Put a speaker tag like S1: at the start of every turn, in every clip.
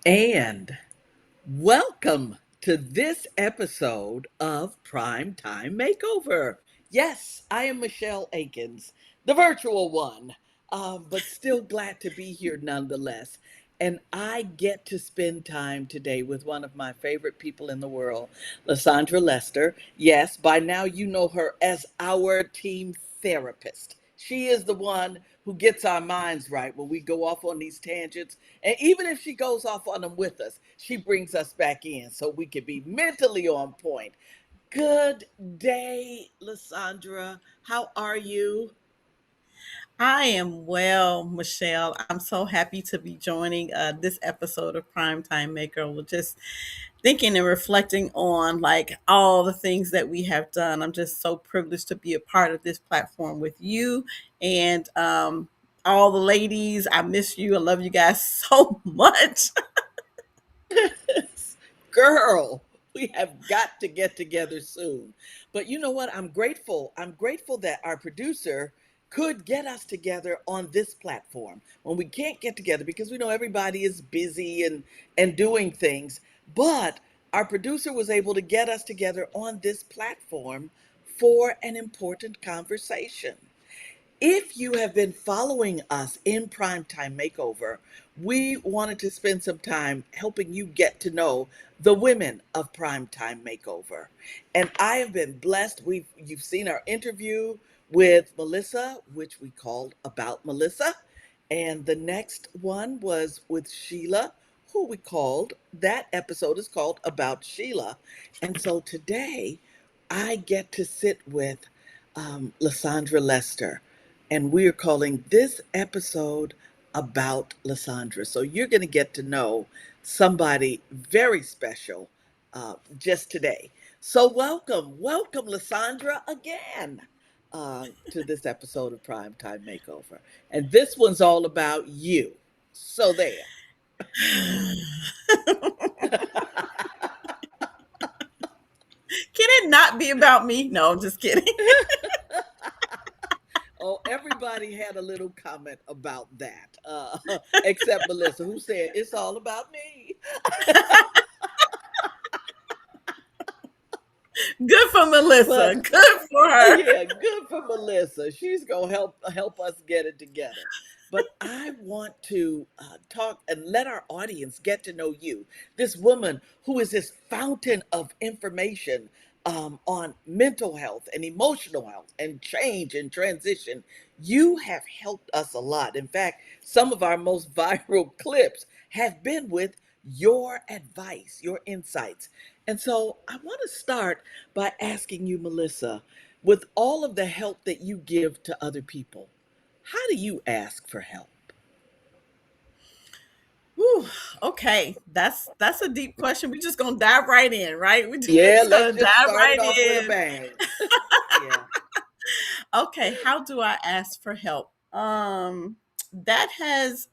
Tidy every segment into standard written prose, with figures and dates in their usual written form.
S1: And welcome to this episode of Primetime Makeover. Yes, I am Michelle Akins, the virtual one, but still glad to be here nonetheless. And I get to spend time today with one of my favorite people in the world, LaSeandra Lester. Yes, by now you know her as our team therapist. She is the one who gets our minds right when we go off on these tangents. And even if she goes off on them with us, she brings us back in so we can be mentally on point. Good day, Lysandra. How are you?
S2: I am well, Michelle. I'm so happy to be joining this episode of Primetime Maker. We're just thinking and reflecting on like all the things that we have done. I'm just so privileged to be a part of this platform with you and all the ladies. I miss you. I love you guys so much.
S1: Girl, we have got to get together soon. But you know what? I'm grateful. I'm grateful that our producer could get us together on this platform when we can't get together because we know everybody is busy and doing things. But our producer was able to get us together on this platform for an important conversation. If you have been following us in Primetime Makeover, we wanted to spend some time helping you get to know the women of Primetime Makeover. And I have been blessed. You've seen our interview with Melissa, which we called About Melissa. And the next one was with Sheila, who we called, that episode is called About Sheila. And so today I get to sit with Lysandra Lester, and we're calling this episode About Lysandra. So you're going to get to know somebody very special just today. So welcome, Lysandra, again to this episode of Primetime Makeover. And this one's all about you. So there.
S2: Can it not be about me? No, I'm just kidding.
S1: Oh, everybody had a little comment about that, except Melissa, who said it's all about me.
S2: Good for Melissa.
S1: But
S2: Good for her.
S1: yeah, good for Melissa. She's gonna help us get it together. But I want to talk and let our audience get to know you, this woman who is this fountain of information on mental health and emotional health and change and transition. You have helped us a lot. In fact, some of our most viral clips have been with your advice, your insights. And so I want to start by asking you, Melissa, with all of the help that you give to other people, how do you ask for help?
S2: Whew, okay, that's a deep question. We're just gonna dive right in, right? We're
S1: Yeah,
S2: just
S1: let's
S2: gonna
S1: just
S2: dive
S1: start it
S2: right
S1: off with a
S2: in.
S1: bang. Yeah.
S2: Okay, how do I ask for help? That has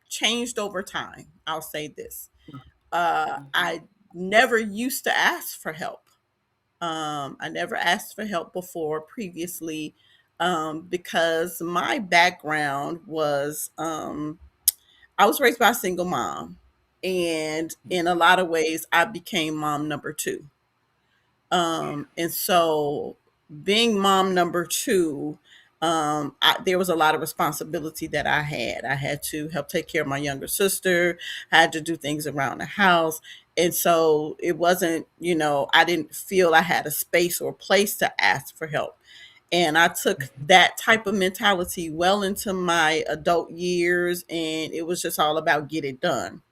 S2: changed over time. I'll say this.
S1: Mhm.
S2: I never used to ask for help. I never asked for help before previously because my background was I was raised by a single mom. And in a lot of ways, I became mom number two.
S1: Yeah.
S2: And so, being mom number two, there was a lot of responsibility that I had. I had to help take care of my younger sister, I had to do things around the house. And so, it wasn't, I didn't feel I had a space or place to ask for help. And I took
S1: Mhm.
S2: that type of mentality well into my adult years, and it was just all about get it done.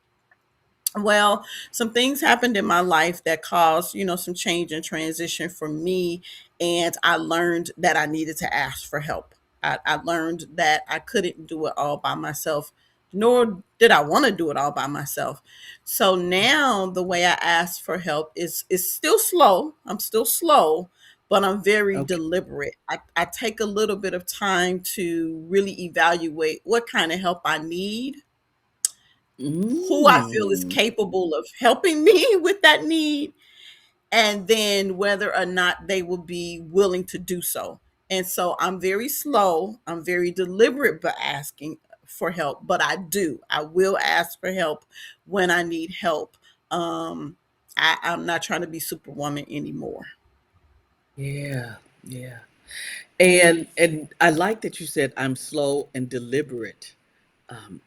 S2: Well, some things happened in my life that caused, some change and transition for me. And I learned that I needed to ask for help. I learned that I couldn't do it all by myself, nor did I want to do it all by myself. So now the way I ask for help is still slow. I'm still slow, but I'm very
S1: Okay.
S2: deliberate. I take a little bit of time to really evaluate what kind of help I need, who I feel is
S1: Mm.
S2: capable of helping me with that need, and then whether or not they will be willing to do so. And so I'm very slow, I'm very deliberate, but asking for help, but I will ask for help when I need help. I'm not trying to be superwoman anymore.
S1: Yeah, yeah. And I like that you said I'm slow and deliberate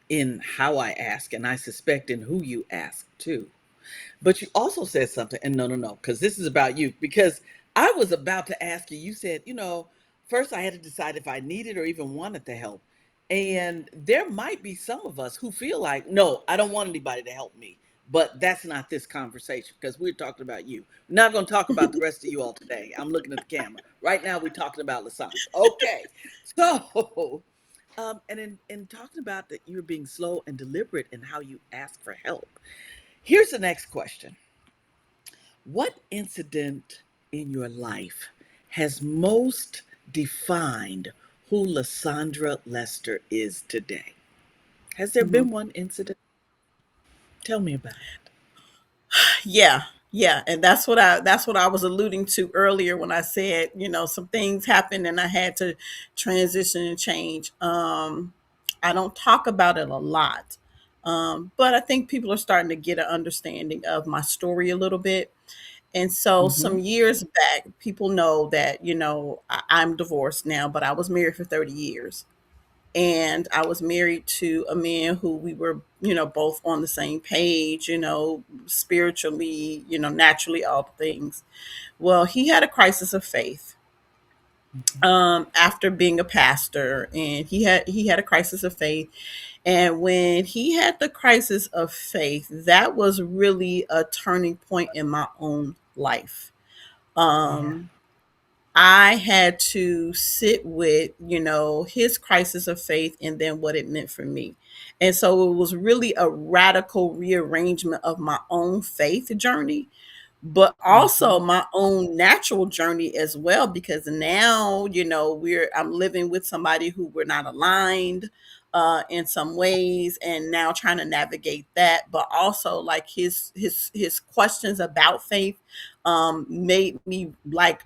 S1: in how I ask, and I suspect in who you ask too. But you also said something, and no, no, no, because this is about you. Because I was about to ask you, you said, first I had to decide if I needed or even wanted the help. And there might be some of us who feel like, no, I don't want anybody to help me. But that's not this conversation because we're talking about you. We're not going to talk about the rest of you all today. I'm looking at the camera. Right now, we're talking about LaSeandra. Okay. So, and in talking about that you're being slow and deliberate in how you ask for help, here's the next question. What incident in your life has most defined who LaSeandra Lester is today? Has there
S2: Mhm.
S1: been one incident? Tell me about it.
S2: Yeah, yeah, and that's what I was alluding to earlier when I said, some things happened and I had to transition and change. I don't talk about it a lot, but I think people are starting to get an understanding of my story a little bit. And so,
S1: Mm-hmm.
S2: some years back, people know that I'm divorced now, but I was married for 30 years. And I was married to a man who we were, both on the same page, spiritually, naturally, all the things. Well, he had a crisis of faith
S1: Mm-hmm.
S2: after being a pastor, and he had a crisis of faith. And when he had the crisis of faith, that was really a turning point in my own life.
S1: Yeah.
S2: Um, I had to sit with, his crisis of faith and then what it meant for me. And so it was really a radical rearrangement of my own faith journey, but also
S1: Mm-hmm.
S2: my own natural journey as well, because now, I'm living with somebody who we're not aligned in some ways, and now trying to navigate that, but also like his questions about faith made me like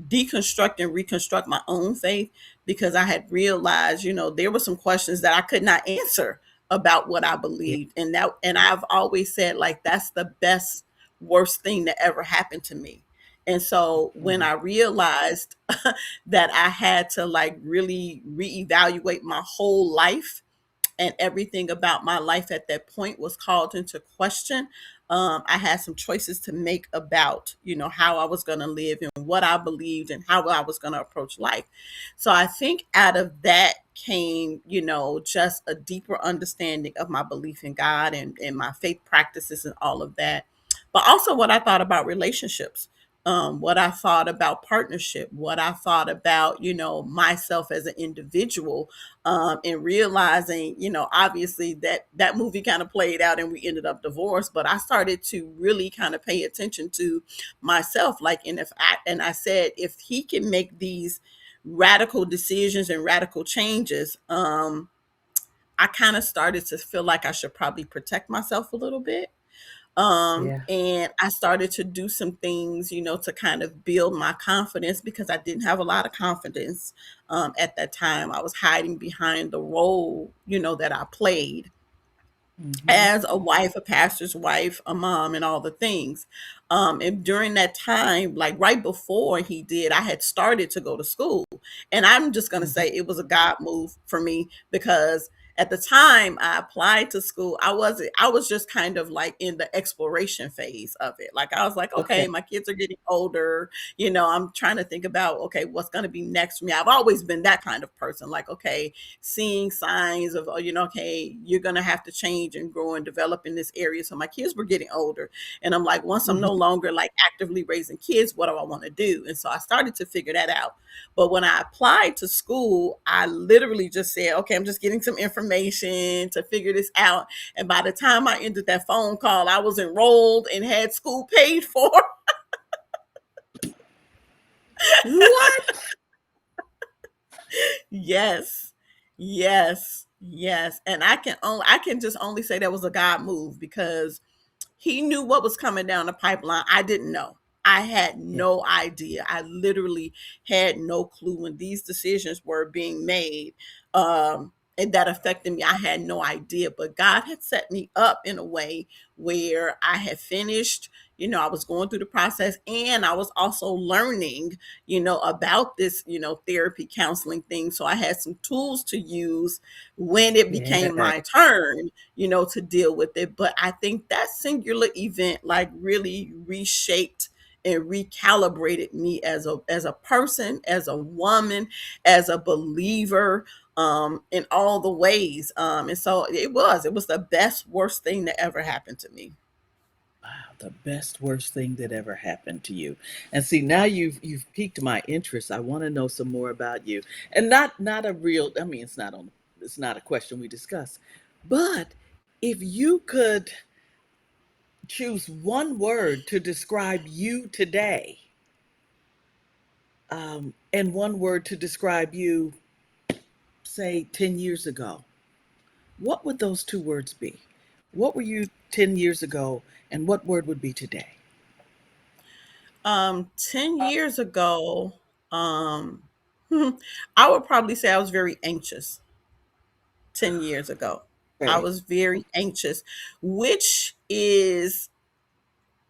S2: deconstruct and reconstruct my own faith, because I had realized, there were some questions that I could not answer about what I
S1: Yeah.
S2: believed. And I've always said, like, that's the best worst thing that ever happened to me. And so when
S1: Mm-hmm.
S2: I realized that I had to like really reevaluate my whole life, and everything about my life at that point was called into question. I had some choices to make about, how I was going to live and what I believed and how I was going to approach life. So I think out of that came, just a deeper understanding of my belief in God, and my faith practices and all of that. But also what I thought about relationships, what I thought about partnership, what I thought about, myself as an individual, and realizing, obviously that movie kind of played out and we ended up divorced. But I started to really kind of pay attention to myself, like, and I said, if he can make these radical decisions and radical changes, I kind of started to feel like I should probably protect myself a little bit.
S1: Yeah.
S2: And I started to do some things, to kind of build my confidence, because I didn't have a lot of confidence at that time. I was hiding behind the role, that I played
S1: Mm-hmm.
S2: as a wife, a pastor's wife, a mom, and all the things. And during that time, like right before he did, I had started to go to school. And I'm just going to
S1: Mm-hmm.
S2: say it was a God move for me, because at the time I applied to school, I was just kind of like in the exploration phase of it. Like I was like, okay,
S1: Okay.
S2: my kids are getting older. I'm trying to think about, okay, what's going to be next for me. I've always been that kind of person. Like, okay, seeing signs of, okay, you're going to have to change and grow and develop in this area. So my kids were getting older. And I'm like, once I'm no
S1: Mm-hmm.
S2: longer like actively raising kids, what do I want to do? And so I started to figure that out. But when I applied to school, I literally just said, okay, I'm just getting some information to figure this out. And by the time I ended that phone call, I was enrolled and had school paid for.
S1: What?
S2: Yes. Yes. Yes. And I can just only say that was a God move, because he knew what was coming down the pipeline. I didn't know. I had
S1: Yeah.
S2: no idea. I literally had no clue when these decisions were being made. and that affected me. I had no idea, but God had set me up in a way where I had finished, I was going through the process, and I was also learning, about this, therapy counseling thing. So I had some tools to use when it became
S1: Yeah.
S2: my turn, to deal with it. But I think that singular event like really reshaped and recalibrated me as a person, as a woman, as a believer, in all the ways. And so it was the best worst thing that ever happened to me.
S1: Wow, the best worst thing that ever happened to you. And see, now you've piqued my interest. I want to know some more about you. And not a real, I mean, it's not a question we discuss. But if you could choose one word to describe you today, and one word to describe you, say 10 years ago, what would those two words be? What were you 10 years ago, and what word would be today?
S2: 10 years ago, um I would probably say I was very anxious. 10 years ago, I
S1: Okay.
S2: was very anxious, which is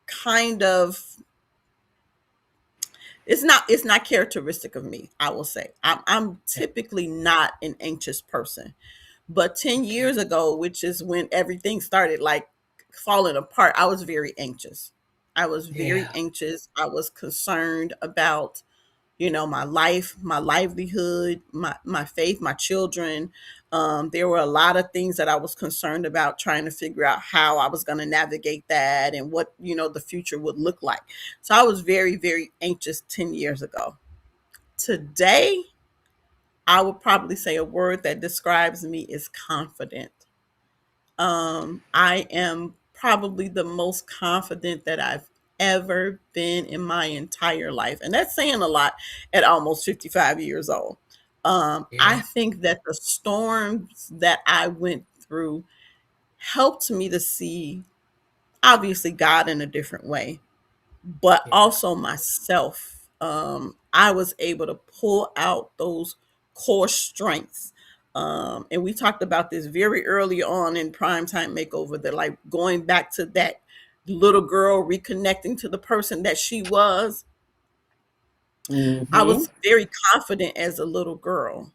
S2: kind of, it's not characteristic of me. I will say I'm typically not an anxious person. But 10
S1: Okay.
S2: years ago, which is when everything started like falling apart, I was very anxious. I was very
S1: Yeah.
S2: anxious. I was concerned about, my life, my livelihood, my faith, my children. There were a lot of things that I was concerned about, trying to figure out how I was going to navigate that and what, the future would look like. So I was very, very anxious 10 years ago. Today, I would probably say a word that describes me is confident. I am probably the most confident that I've ever been in my entire life. And that's saying a lot at almost 55 years old. I
S1: Yeah.
S2: think that the storms that I went through helped me to see, obviously, God in a different way, but
S1: Yeah.
S2: also myself. I was able to pull out those core strengths. And we talked about this very early on in Primetime Makeover, that like going back to that little girl, reconnecting to the person that she was. I
S1: Mm-hmm.
S2: was very confident as a little girl.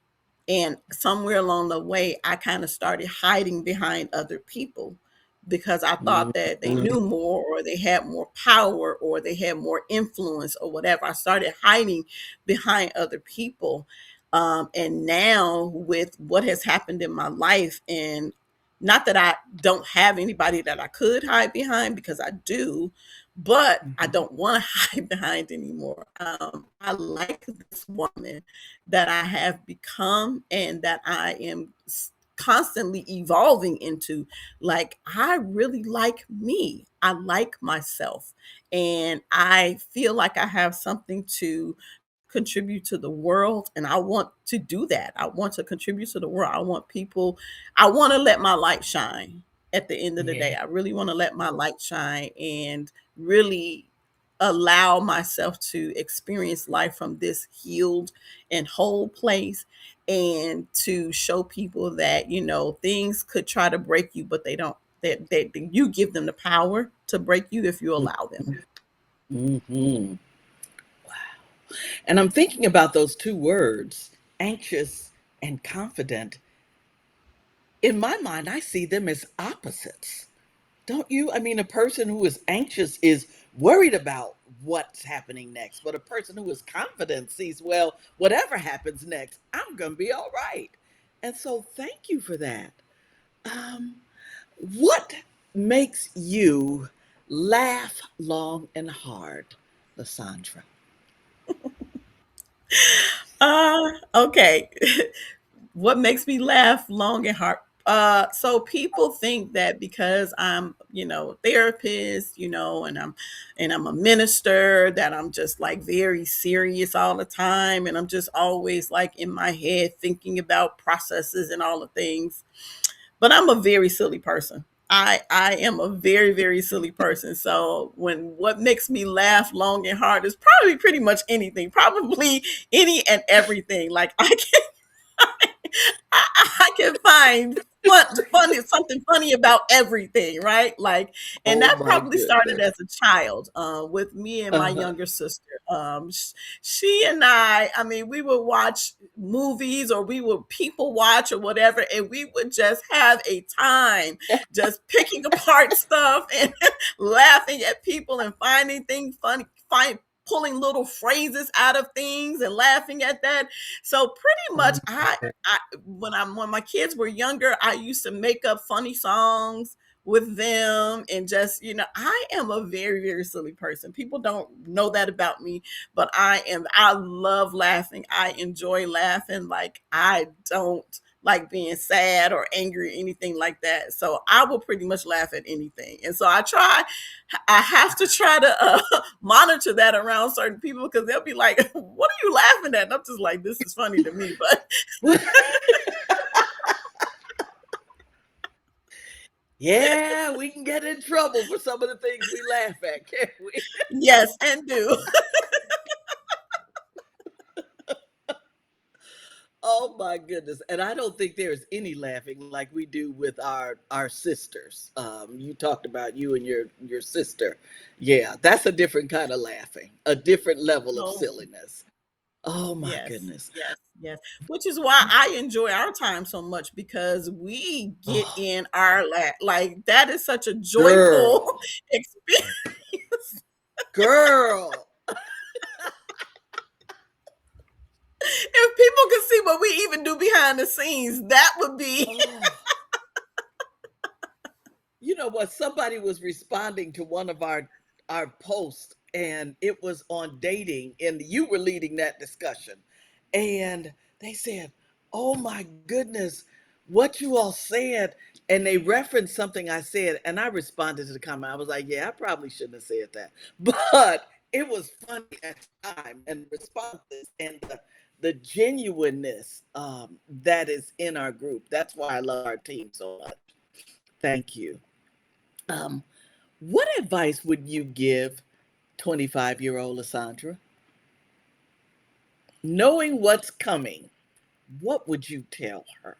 S2: And somewhere along the way, I kind of started hiding behind other people because I thought that they
S1: Mm-hmm.
S2: knew more, or they had more power, or they had more influence, or whatever. I started hiding behind other people. And now, with what has happened in my life, and not that I don't have anybody that I could hide behind, because I do, but I
S1: Mm-hmm.
S2: don't want to hide behind anymore. I like this woman that I have become, and that I am constantly evolving into. Like, I really like me. I like myself. And I feel like I have something to contribute to the world. And I want to do that. I want to contribute to the world. I want to let my light shine at the end of the day.
S1: Yeah.
S2: I really want to let my light shine and really allow myself to experience life from this healed and whole place, and to show people that, things could try to break you, but they don't. That you give them the power to break you if you allow them.
S1: Mm-hmm. And I'm thinking about those two words, anxious and confident. In my mind, I see them as opposites. Don't you? I mean, a person who is anxious is worried about what's happening next, but a person who is confident sees, well, whatever happens next, I'm going to be all right. And so, thank you for that. Um, what makes you laugh long and hard, LaSeandra?
S2: Okay. What makes me laugh long and hard? So people think that because I'm, a therapist, and I'm a minister, that I'm just like very serious all the time, and I'm just always like in my head thinking about processes and all the things. But I'm a very silly person. I am a very, very silly person. So what makes me laugh long and hard is probably pretty much anything, probably any and everything. Like, I can I can find funny something funny about everything, right? Like, and
S1: Oh
S2: that
S1: my
S2: probably started
S1: goodness.
S2: as a child, with me and my
S1: Uh-huh.
S2: younger sister. She and I mean, we would watch movies or we would people watch or whatever, and we would just have a time just picking apart stuff and laughing at people and finding things funny, pulling little phrases out of things and laughing at that. So pretty
S1: Oh
S2: much
S1: my
S2: I when my kids were younger, I used to make up funny songs with them and just, I am a very, very silly person. People don't know that about me, but I love laughing. I enjoy laughing. Like, I don't like being sad or angry or anything like that. So I will pretty much laugh at anything. And so I have to try to monitor that around certain people because they'll be like, "What are you laughing at?" And I'm just like, "This is funny to me." But
S1: goodness. Yeah, we can get in trouble for some of the things we laugh at, can't we?
S2: yes, and do.
S1: Oh my goodness. And I don't think there's any laughing like we do with our sisters. You talked about you and your sister. Yeah, that's a different kind of laughing, a different level of
S2: Oh,
S1: silliness. Oh my
S2: yes,
S1: goodness.
S2: yes, yes. Which is why I enjoy our time so much because we get
S1: Oh,
S2: in our like that is such a joyful
S1: girl.
S2: experience.
S1: Girl.
S2: If people could see what we even do behind the scenes, that would be
S1: Oh. You know what? Somebody was responding to one of our posts, and it was on dating, and you were leading that discussion. And they said, "Oh my goodness, what you all said." And they referenced something I said, and I responded to the comment. I was like, "Yeah, I probably shouldn't have said that." But it was funny at the time, and the responses and the genuineness that is in our group. That's why I love our team so much. Thank you. Um, what advice would you give 25-year-old LaSeandra? Knowing what's coming, what would you tell her?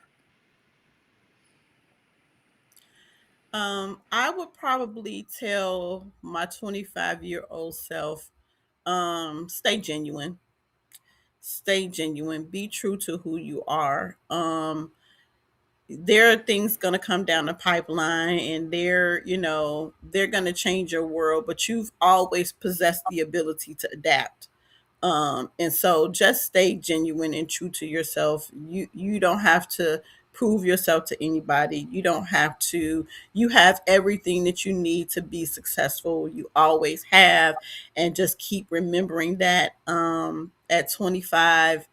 S2: I would probably tell my 25-year-old self, stay genuine. Stay genuine. Be true to who you are. There are things going to come down the pipeline and they're going to change your world, but you've always possessed the ability to adapt. And so just stay genuine and true to yourself. You don't have to prove yourself to anybody. You don't have to. You have everything that you need to be successful. You always have. And just keep remembering that, at 25,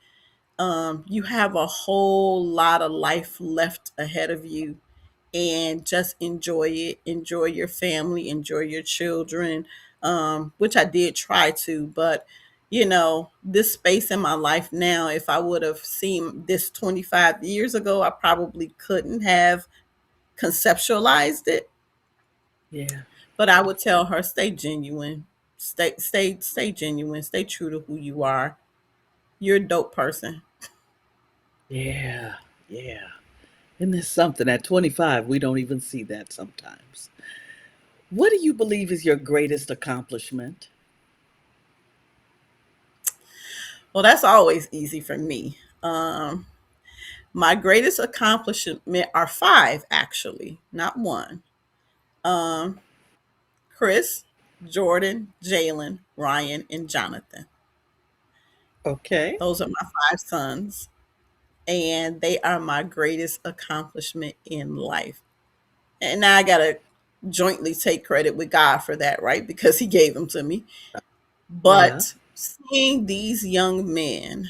S2: you have a whole lot of life left ahead of you, and just enjoy it. Enjoy your family, enjoy your children, which I did try to. But, this space in my life now, if I would have seen this 25 years ago, I probably couldn't have conceptualized it.
S1: Yeah,
S2: But I would tell her, stay genuine. Stay genuine. Stay true to who you are. You're a dope person.
S1: yeah, yeah. Isn't this something? At 25, we don't even see that sometimes. What do you believe is your greatest accomplishment?
S2: Well, that's always easy for me. My greatest accomplishment are five, actually, not one. Um, Chris, Jordan, Jalen, Ryan, and Jonathan.
S1: Okay.
S2: Those are my five sons, and they are my greatest accomplishment in life. And now I gotta jointly take credit with God for that, right? Because He gave them to me.
S1: Yeah.
S2: But seeing these young men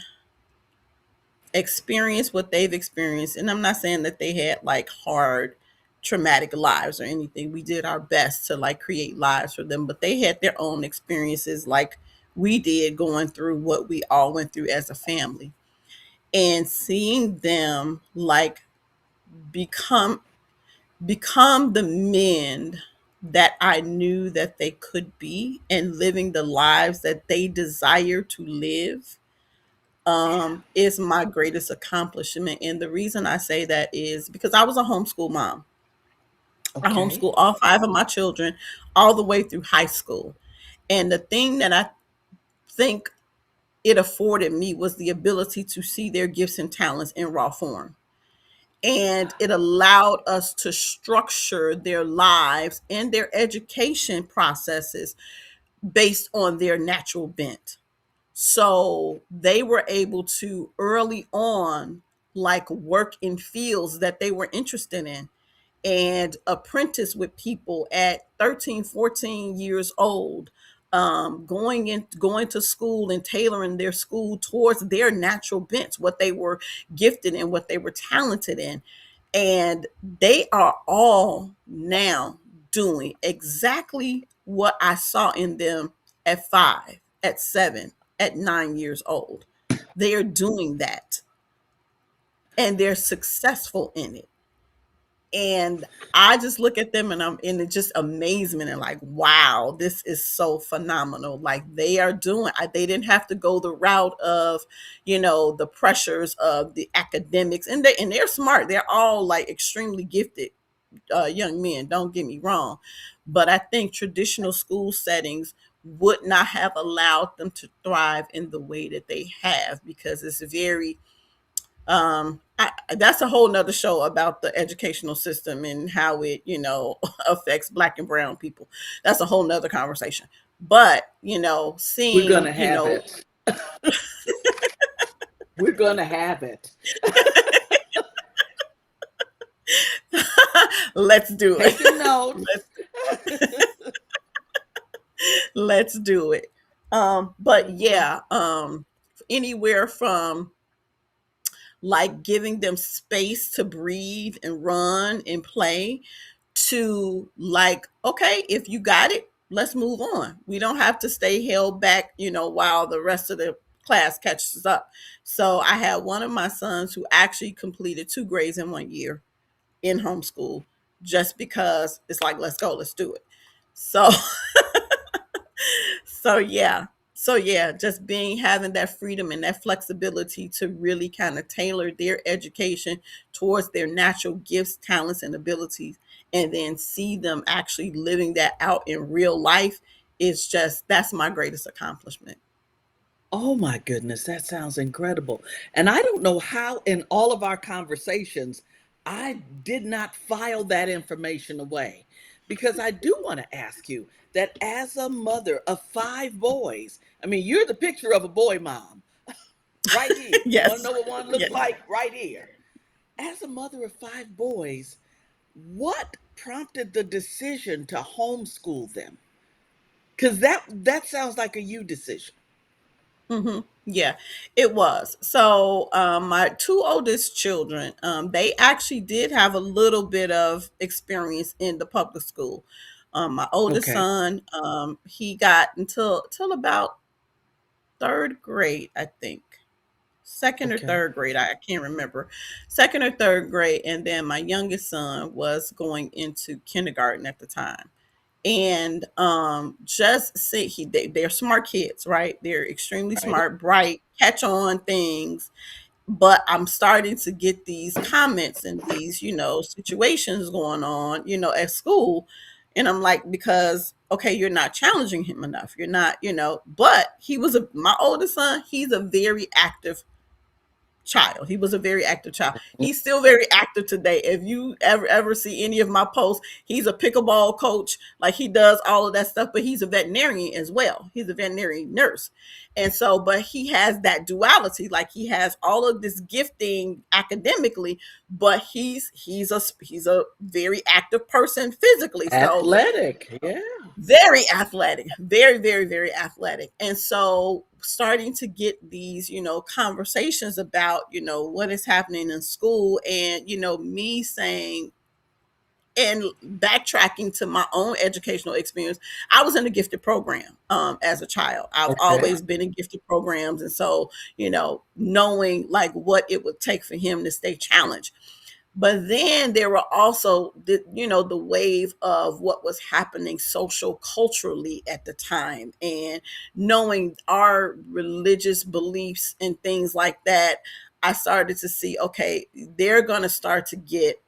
S2: experience what they've experienced, and I'm not saying that they had like hard traumatic lives or anything. We did our best to like create lives for them, but they had their own experiences like we did, going through what we all went through as a family. And seeing them like become become the men that I knew that they could be, and living the lives that they desire to live, is my greatest accomplishment. And the reason I say that is because I was a homeschool mom. I
S1: Okay.
S2: homeschool all five of my children all the way through high school. And the thing that I think it afforded me was the ability to see their gifts and talents in raw form. And it allowed us to structure their lives and their education processes based on their natural bent. So they were able to early on, like, work in fields that they were interested in and apprentice with people at 13, 14 years old, going to school and tailoring their school towards their natural bents, what they were gifted in, what they were talented in. And they are all now doing exactly what I saw in them at 5, at 7, at 9 years old. They are doing that and they're successful in it. And I just look at them and I'm in just amazement and like, wow, this is so phenomenal. Like they are doing, they didn't have to go the route of, the pressures of the academics, and they're smart. They're all like extremely gifted young men. Don't get me wrong, but I think traditional school settings would not have allowed them to thrive in the way that they have because it's very that's a whole nother show about the educational system and how it, affects black and brown people. That's a whole nother conversation. But,
S1: We're going
S2: seeing,
S1: to have it. We're going to have it.
S2: let's do it.
S1: Taking notes.
S2: let's, let's do it. But
S1: Mhm.
S2: yeah, anywhere from like giving them space to breathe and run and play to like, okay, if you got it, let's move on. We don't have to stay held back, while the rest of the class catches up. So I had one of my sons who actually completed 2 grades in 1 year in homeschool just because it's like, let's go, let's do it. So so yeah. So yeah, just being having that freedom and that flexibility to really kind of tailor their education towards their natural gifts, talents, and abilities, and then see them actually living that out in real life is just that's my greatest accomplishment.
S1: Oh my goodness, that sounds incredible. And I don't know how in all of our conversations I did not file that information away because I do want to ask you that as a mother of five boys, I mean, you're the picture of a boy mom right here. You want to
S2: Yes.
S1: know what one looks
S2: Yes.
S1: like? Right here. As a mother of five boys, what prompted the decision to homeschool them? Because that sounds like a you decision.
S2: Yeah, it was. So my two oldest children, they actually did have a little bit of experience in the public school. My oldest
S1: Okay.
S2: son, he got until about third grade, I think. Second or
S1: Okay.
S2: third grade, I can't remember. Second or third grade, and then my youngest son was going into kindergarten at the time. And just see they're smart kids, right? They're extremely
S1: Right.
S2: smart, bright, catch on things. But I'm starting to get these comments and these, situations going on, at school. And I'm like, because okay, you're not challenging him enough. You're not, but my oldest son, he's a very active child. He was a very active child. He's still very active today. If you ever see any of my posts, he's a pickleball coach. Like he does all of that stuff, but he's a veterinarian as well. He's a veterinary nurse. And so, but he has that duality. Like he has all of this gifting academically, but he's a very active person physically. So
S1: Athletic. Yeah.
S2: very athletic, very, very, very athletic. And so starting to get these, conversations about, what is happening in school and, me saying, and backtracking to my own educational experience, I was in a gifted program as a child. I've
S1: Okay.
S2: always been in gifted programs. And so, knowing like what it would take for him to stay challenged. But then there were also the wave of what was happening social culturally at the time, and knowing our religious beliefs and things like that, I started to see, okay, they're going to start to get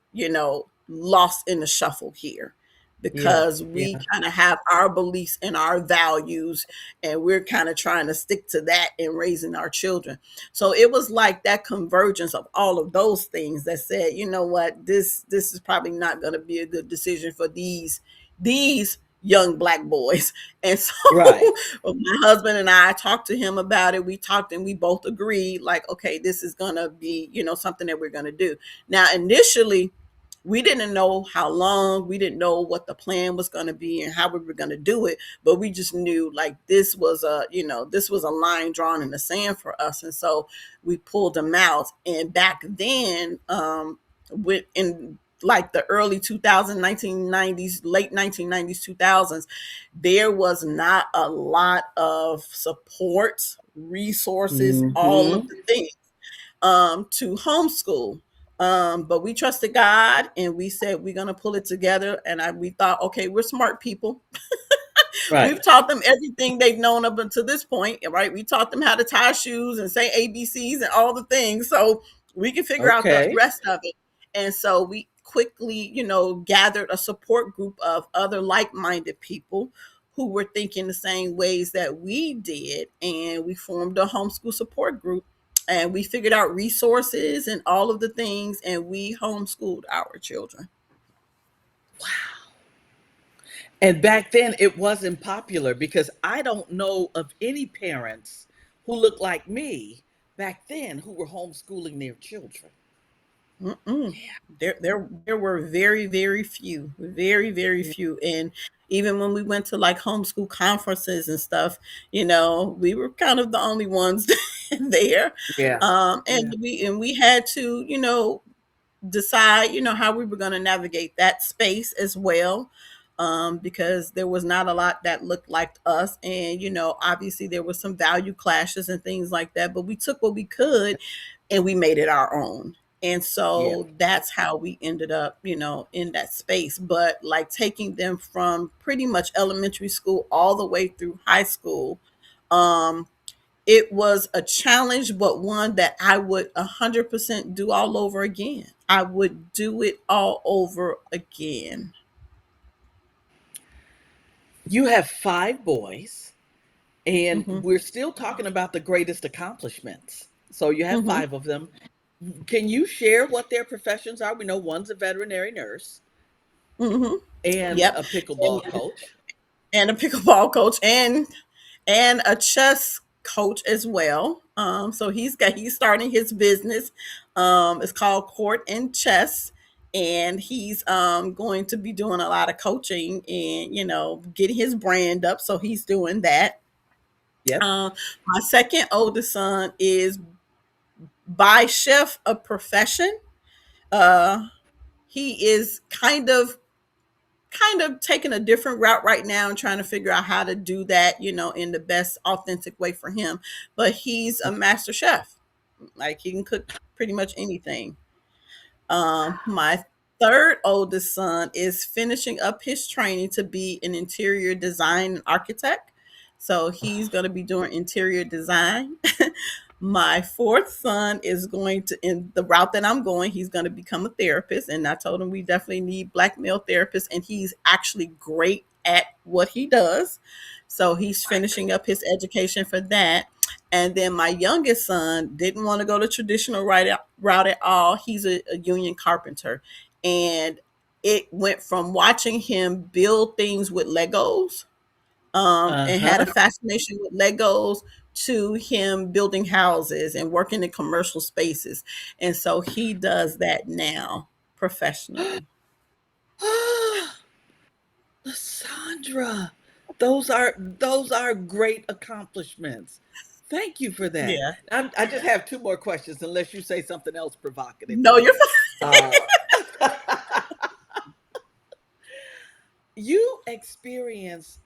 S2: lost in the shuffle here,
S1: Yeah,
S2: because we
S1: yeah,
S2: kind of have our beliefs and our values, and we're kind of trying to stick to that in raising our children. So it was like that convergence of all of those things that said, you know what, this is probably not going to be a good decision for these young black boys. And so
S1: right.
S2: my husband and I talked to him about it. We talked and we both agreed, like, okay, this is going to be, something that we're going to do. Now, initially, we didn't know how long, we didn't know what the plan was going to be and how we were going to do it, but we just knew like this was a line drawn in the sand for us. And so we pulled them out. And back then, with in like the early 2000 1990s, late 1990s, 2000s, there was not a lot of support, resources, all of
S1: Mm-hmm.
S2: the things to homeschool. But we trusted God and we said we're gonna pull it together. And we thought, okay, we're smart people.
S1: Right.
S2: We've taught them everything they've known up until this point, right? We taught them how to tie shoes and say ABCs and all the things, so we can figure out the
S1: Okay.
S2: rest of it. And so we quickly, gathered a support group of other like-minded people who were thinking the same ways that we did, and we formed a homeschool support group. And we figured out resources and all of the things, and we homeschooled our children.
S1: And back then it wasn't popular because I don't know of any parents who look like me back then who were homeschooling their children.
S2: Mm-mm.
S1: Yeah.
S2: There were very, very few, very, very
S1: Yeah.
S2: few. And even when we went to like homeschool conferences and stuff, we were kind of the only ones there.
S1: Yeah.
S2: And we had to, decide, how we were going to navigate that space as well. Because there was not a lot that looked like us. And, obviously there was some value clashes and things like that, but we took what we could and we made it our own. And
S1: Yeah.
S2: so that's how we ended up, in that space. But like taking them from pretty much elementary school all the way through high school, um, it was a challenge, but one that I would 100% do all over again. I would do it all over again.
S1: You have five boys, and
S2: Hmm.
S1: we're still talking about the greatest accomplishments. So you have
S2: Hmm.
S1: five of them. Can you share what their professions are? We know one's a veterinary nurse
S2: Hmm.
S1: and
S2: Yep.
S1: a
S2: And,
S1: pickleball coach.
S2: and a pickleball coach and a chess coach as well. So he's starting his business. It's called Court and Chess, and he's going to be doing a lot of coaching and getting his brand up. So he's doing that.
S1: Yep.
S2: My second oldest son is by chef of profession. Uh, he is kind of taking a different route right now and trying to figure out how to do that, in the best authentic way for him. But he's a master chef. Like he can cook pretty much anything. My third oldest son is finishing up his training to be an interior design architect. So he's going to be doing interior design. My fourth son is going to, in the route that I'm going, he's going to become a therapist. And I told him we definitely need black male therapists. And he's actually great at what he does. So he's finishing up his education for that. And then my youngest son didn't want to go the traditional route at all. He's a union carpenter. And it went from watching him build things with Legos, and had a
S1: Uh-huh.
S2: fascination with Legos, to him building houses and working in commercial spaces. And so he does that now professionally.
S1: LaSeandra, those are great accomplishments. Thank you for that.
S2: Yeah.
S1: I just have two more questions, unless you say something else provocative
S2: No, you're
S1: here.
S2: fine.
S1: Uh, you experience.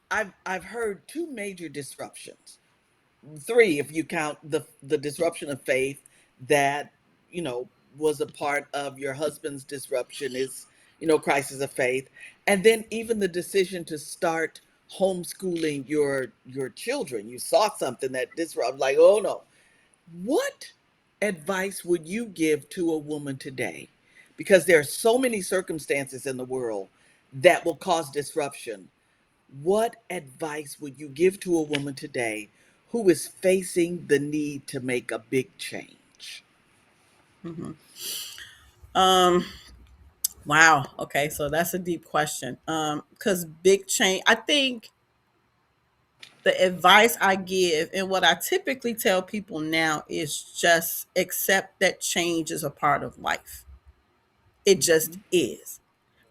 S1: I've heard two major disruptions, three if you count the disruption of faith that you know was a part of your husband's disruption is, crisis of faith. And then even the decision to start homeschooling your children. You saw something that disrupted, like, oh no. What advice would you give to a woman today? Because there are so many circumstances in the world that will cause disruption. What advice would you give to a woman today who is facing the need to make a big change?
S2: Mhm. Um, wow. Okay, so that's a deep question. Because big change, I think the advice I give and what I typically tell people now is just accept that change is a part of life. It just
S1: Mhm,
S2: is.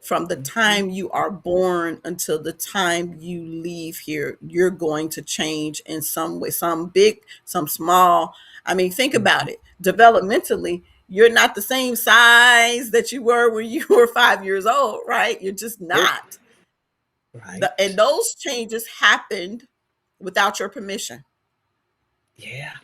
S2: From the
S1: mhm,
S2: time you are born until the time you leave here, you're going to change in some way, some big, some small. I mean, think about
S1: mhm.
S2: it. Developmentally, you're not the same size that you were when you were 5 years old, right? You're just
S1: Nope.
S2: not. And
S1: Right.
S2: those changes happened without your permission.
S1: Yeah.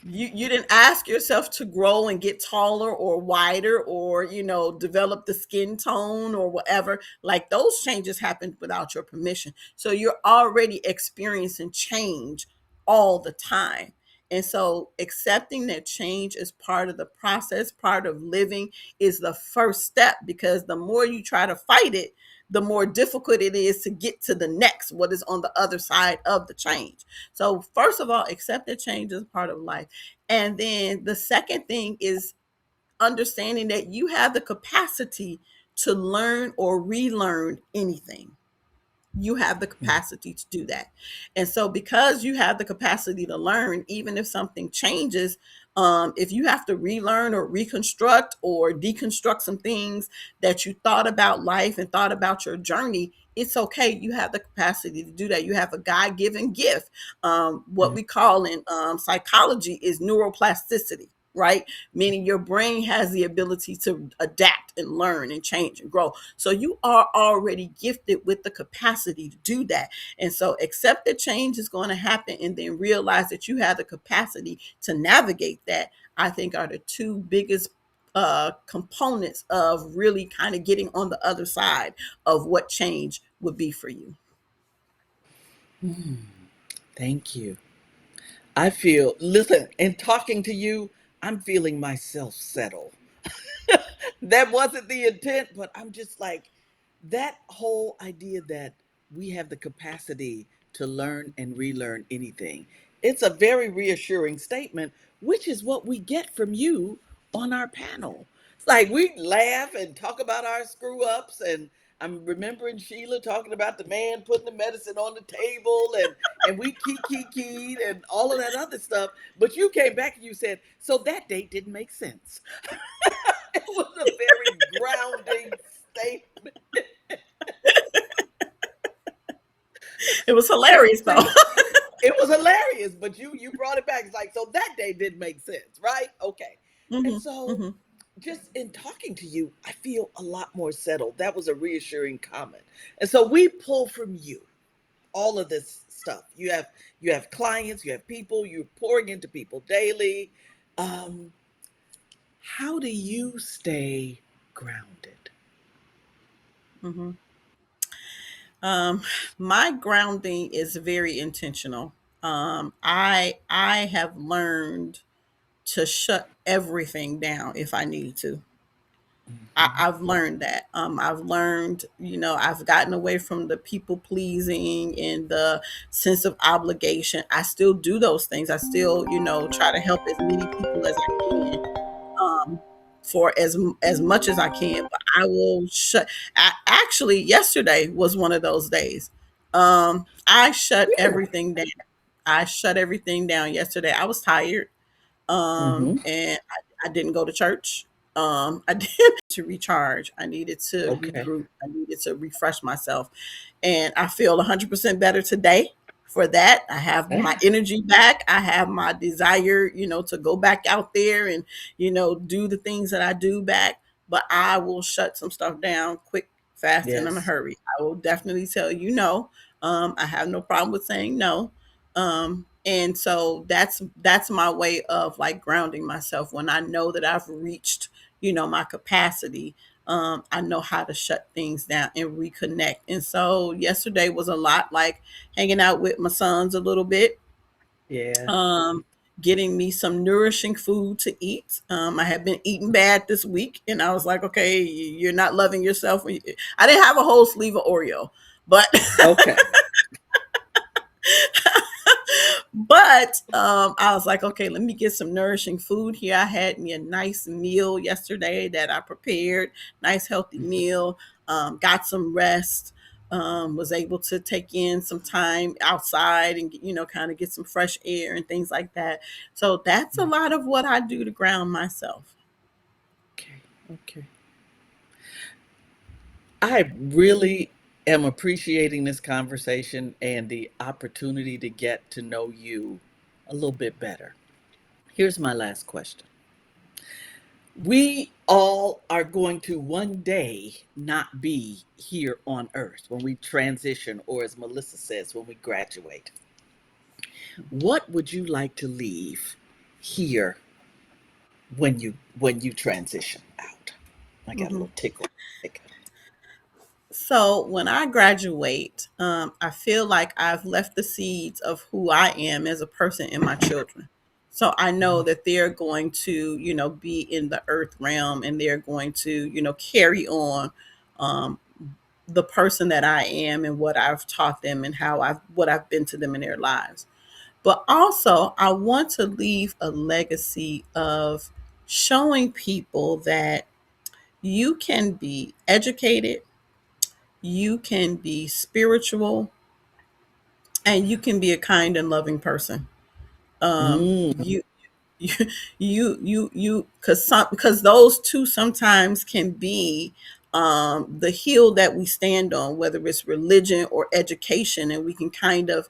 S2: You didn't ask yourself to grow and get taller or wider or develop the skin tone or whatever. Like those changes happened without your permission, so you're already experiencing change all the time. And so accepting that change is part of the process, part of living, is the first step, because the more you try to fight it, the more difficult it is to get to the next, what is on the other side of the change. So first of all, accept that change is part of life. And then the second thing is understanding that you have the capacity to learn or relearn anything. You have the capacity to do that. And so because you have the capacity to learn, even if something changes, if you have to relearn or reconstruct or deconstruct some things that you thought about life and thought about your journey, it's okay. You have the capacity to do that. You have a God-given gift. What
S1: Mhm.
S2: we call in psychology is neuroplasticity, right? Meaning your brain has the ability to adapt and learn and change and grow. So you are already gifted with the capacity to do that. And so accept that change is going to happen and then realize that you have the capacity to navigate that, I think are the two biggest components of really kind of getting on the other side of what change would be for you.
S1: Hmm. Thank you. I feel, listen, in talking to you, I'm feeling myself settle. That wasn't the intent, but I'm just like, that whole idea that we have the capacity to learn and relearn anything. It's a very reassuring statement, which is what we get from you on our panel. It's like we laugh and talk about our screw ups, and I'm remembering Sheila talking about the man putting the medicine on the table, and we keyed and all of that other stuff. But you came back and you said, so that date didn't make sense. It was a very grounding statement.
S2: It was hilarious though.
S1: See, it was hilarious, but you brought it back. It's like, so that day didn't make sense, right? Okay. And
S2: Hmm.
S1: so
S2: Hmm.
S1: just in talking to you, I feel a lot more settled. That was a reassuring comment. And so we pull from you all of this stuff. You have clients, you have people, you're pouring into people daily. Um, how do you stay grounded?
S2: Hmm. Um, my grounding is very intentional. I have learned to shut everything down if I need to.
S1: Mhm.
S2: I've learned that. I've learned, I've gotten away from the people pleasing and the sense of obligation. I still do those things. I still, try to help as many people as I can, um, for as much as I can. But I will shut. Actually, yesterday was one of those days. I shut
S1: Really?
S2: everything down. I shut everything down yesterday. I was tired,
S1: Hmm.
S2: and I didn't go to church. I did to recharge. I needed to
S1: Okay.
S2: regroup. I needed to refresh myself, and I feel 100% better today. For that, I have my
S1: Yeah.
S2: energy back. I have my desire, to go back out there and do the things that I do back. But I will shut some stuff down quick, fast, and in a
S1: Yes.
S2: hurry. I will definitely tell you no. I have no problem with saying no. And so that's my way of like grounding myself when I know that I've reached, my capacity. I know how to shut things down and reconnect. And so yesterday was a lot like hanging out with my sons a little bit,
S1: Yeah.
S2: um, getting me some nourishing food to eat. I had been eating bad this week, and I was like, okay, you're not loving yourself. I didn't have a whole sleeve of Oreo, but
S1: Okay.
S2: I was like, okay, let me get some nourishing food here. I had me a nice meal yesterday that I prepared, nice healthy meal. Got some rest. Was able to take in some time outside and kind of get some fresh air and things like that. So that's a lot of what I do to ground myself.
S1: Okay. Okay. I really am appreciating this conversation and the opportunity to get to know you a little bit better. Here's my last question. We all are going to one day not be here on earth when we transition, or as Melissa says, when we graduate. What would you like to leave here when you transition out? I got a
S2: Mhm.
S1: little tickle.
S2: So when I graduate, I feel like I've left the seeds of who I am as a person in my children. So I know that they're going to, be in the earth realm, and they're going to, carry on um, the person that I am and what I've taught them and what I've been to them in their lives. But also, I want to leave a legacy of showing people that you can be educated, you can be spiritual, and you can be a kind and loving person.
S1: Mm,
S2: You you because those two sometimes can be the heel that we stand on, whether it's religion or education, and we can kind of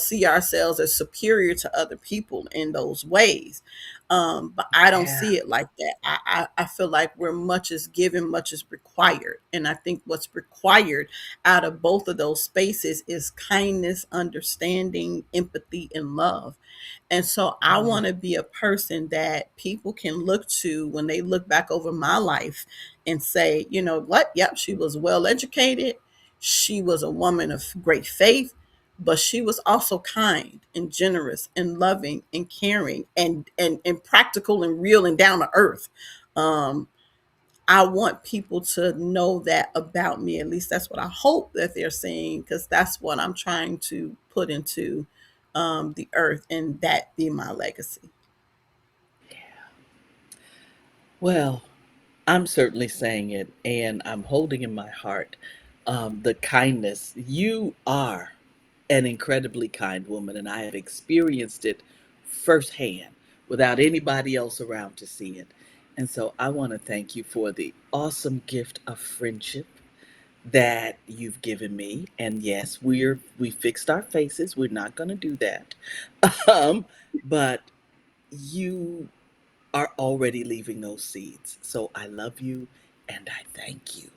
S2: see ourselves as superior to other people in those ways. But I don't
S1: yeah.
S2: see it like that. I feel like where much is given, much is required, and I think what's required out of both of those spaces is kindness, understanding, empathy, and love. And so I
S1: Mm,
S2: want to be a person that people can look to when they look back over my life and say, you know what? Yep, she was well educated. She was a woman of great faith, but she was also kind and generous and loving and caring and practical and real and down to earth. Um, I want people to know that about me. At least that's what I hope that they're saying, because that's what I'm trying to put into the earth, and that be my legacy.
S1: well, I'm certainly saying it, and I'm holding in my heart the kindness. You are an incredibly kind woman, and I have experienced it firsthand without anybody else around to see it. And so I want to thank you for the awesome gift of friendship that you've given me. And yes, we fixed our faces. We're not going to do that. Um, but you are already leaving those seeds. So I love you and I thank you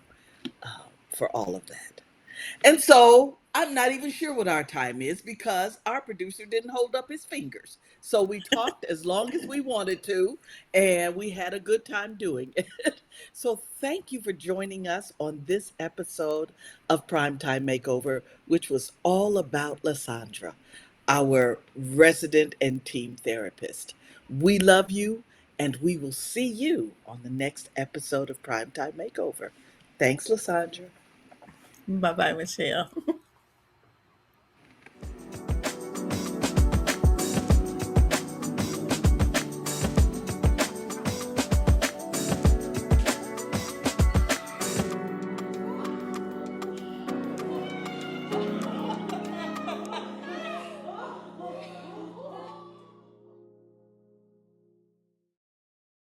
S1: for all of that. And so I'm not even sure what our time is because our producer didn't hold up his fingers. So we talked as long as we wanted to, and we had a good time doing it. So thank you for joining us on this episode of Primetime Makeover, which was all about LaSeandra, our resident and team therapist. We love you, and we will see you on the next episode of Primetime Makeover. Thanks, LaSeandra.
S2: Bye bye, Michelle.